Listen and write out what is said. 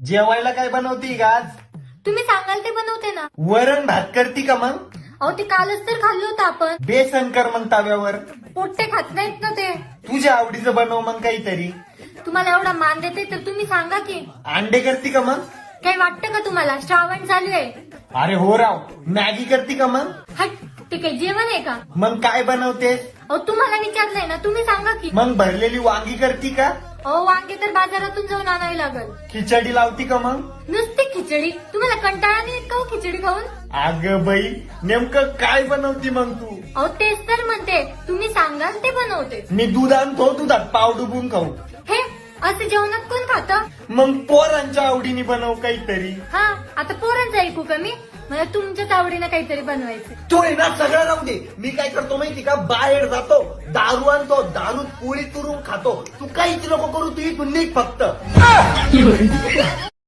जेवायला काय बनवती का आज? तुम्ही सांगाल ते बनवते ना. वरण भात करती का मग? अहो ते कालच तर खाल्लं होतं आपण. बेसन कर मग तव्यावर. पोट्टे खात नाहीत ना ते. तुझ्या आवडीचं बनव मग काहीतरी. तुम्हाला एवढा मान देते तर तुम्ही सांगा की. अंडे करती का मग? काही वाटतं का तुम्हाला? श्रावण चालू आहे. अरे हो राव. मॅगी करती का मग? हट, ते काही जेवण आहे का? मग काय बनवते? अहो तुम्हाला विचारलंय ना, तुम्ही सांगा की. मग भरलेली वांगी करती का? अहो वांगे तर बाजारातून जाऊन आणावी लागल. खिचडी लावती का मग? नुसती खिचडी? तुम्हाला कंटाळा नाही येत का हो खिचडी खाऊन? अगं बाई, नेमकं काय बनवती मग तू? अहो तेच तर म्हणते, तुम्ही सांगाल ते बनवते. मी दूध आणतो, दुधात पाव डुबून खाऊ. हे असं जेवणात कोण खातं? मग पोरांच्या आवडीने बनव काहीतरी. हा, आता पोरांचं ऐकू का मी? मला तुमच्याच आवडीनं काहीतरी बनवायचं. तो आहे ना सगळं राहू दे. मी काय करतो माहिती का? बाहेर जातो, दारू आणतो, दारूत पोळी चुरून खातो. तू काहीच नको करू, तू इथून निघ फक्त.